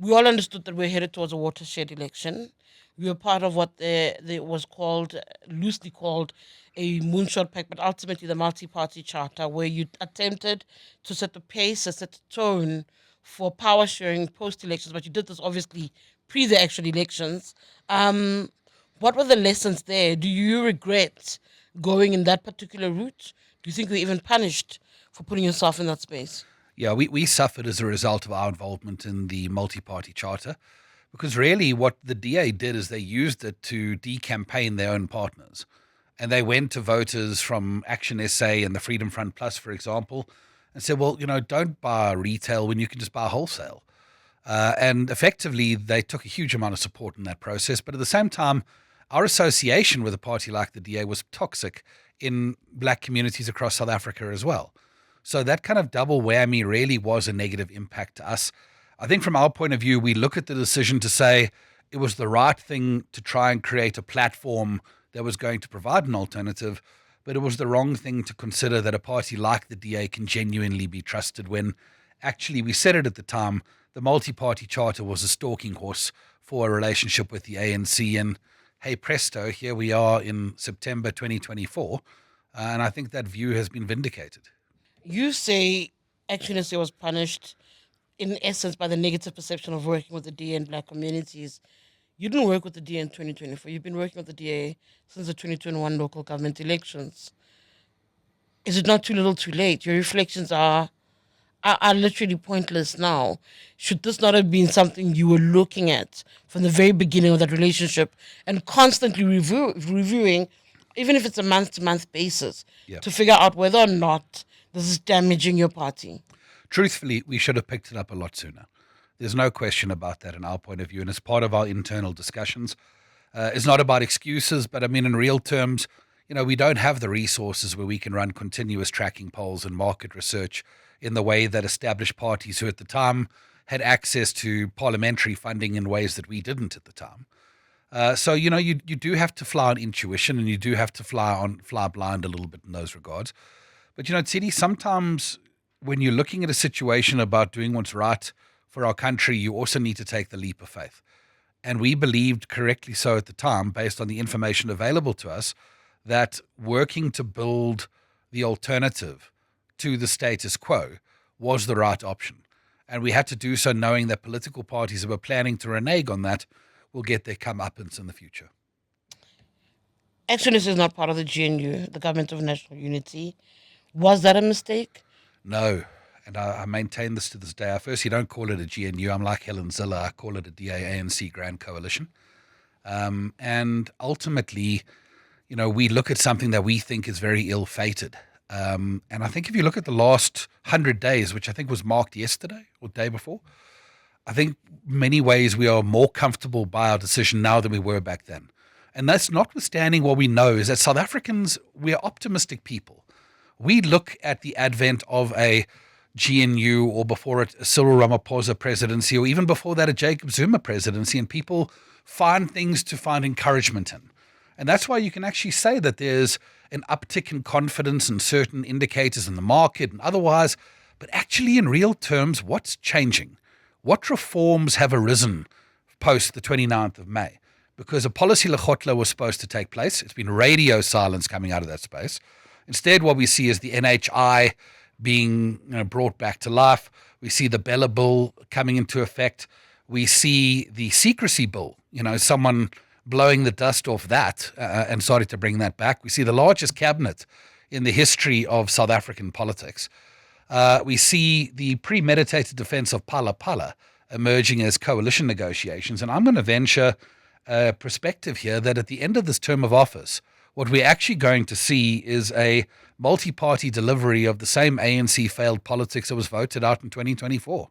we all understood that we're headed towards a watershed election. We were part of what was called, loosely called, a moonshot pact, but ultimately the multi-party charter, where you attempted to set the pace and set the tone for power sharing post-elections. But you did this obviously pre the actual elections. Um, what were the lessons there? Do you regret going in that particular route? Do you think you were even punished for putting yourself in that space? Yeah, we suffered as a result of our involvement in the multi-party charter because really what the DA did is they used it to decampaign their own partners. And they went to voters from Action SA and the Freedom Front Plus, for example, and said, well, don't buy retail when you can just buy wholesale. And effectively, they took a huge amount of support in that process. But at the same time, our association with a party like the DA was toxic in black communities across South Africa as well. So that kind of double whammy really was a negative impact to us. I think from our point of view, we look at the decision to say it was the right thing to try and create a platform that was going to provide an alternative, but it was the wrong thing to consider that a party like the DA can genuinely be trusted when actually we said it at the time, the multi-party charter was a stalking horse for a relationship with the ANC. And hey, presto, here we are in September 2024. And I think that view has been vindicated. You say Action SA was punished in essence by the negative perception of working with the DA in black communities. You didn't work with the DA in 2024. You've been working with the DA since the 2021 local government elections. Is it not too little too late? Your reflections are literally pointless now. Should this not have been something you were looking at from the very beginning of that relationship and constantly reviewing, even if it's a month to month basis, Yeah. to figure out whether or not this is damaging your party? Truthfully, we should have picked it up a lot sooner. There's no question about that in our point of view, and it's part of our internal discussions. It's not about excuses, but I mean, in real terms, we don't have the resources where we can run continuous tracking polls and market research in the way that established parties who at the time had access to parliamentary funding in ways that we didn't at the time. So you do have to fly on intuition, and you do have to fly blind a little bit in those regards. But Tshidi, sometimes when you're looking at a situation about doing what's right for our country, you also need to take the leap of faith. And we believed correctly so at the time, based on the information available to us, that working to build the alternative to the status quo was the right option. And we had to do so knowing that political parties that were planning to renege on that will get their comeuppance in the future. Action is not part of the GNU, the Government of National Unity. Was that a mistake? No. And I maintain this to this day. I firstly don't call it a GNU. I'm like Helen Ziller. I call it a DA-ANC Grand Coalition. And ultimately, we look at something that we think is very ill-fated. And I think if you look at the last 100 days, which I think was marked yesterday or the day before, I think many ways we are more comfortable by our decision now than we were back then. And that's notwithstanding what we know is that South Africans, we are optimistic people. We look at the advent of a GNU or before it a Cyril Ramaphosa presidency or even before that a Jacob Zuma presidency, and people find things to find encouragement in. And that's why you can actually say that there's an uptick in confidence in certain indicators in the market and otherwise. But actually, in real terms, what's changing? What reforms have arisen post the 29th of May? Because a policy lekgotla was supposed to take place. It's been radio silence coming out of that space. Instead, what we see is the NHI being brought back to life. We see the Bella Bill coming into effect. We see the secrecy bill, someone blowing the dust off that and starting to bring that back. We see the largest cabinet in the history of South African politics. We see the premeditated defense of Phala Phala emerging as coalition negotiations. And I'm going to venture a perspective here that at the end of this term of office, what we're actually going to see is a multi-party delivery of the same ANC failed politics that was voted out in 2024.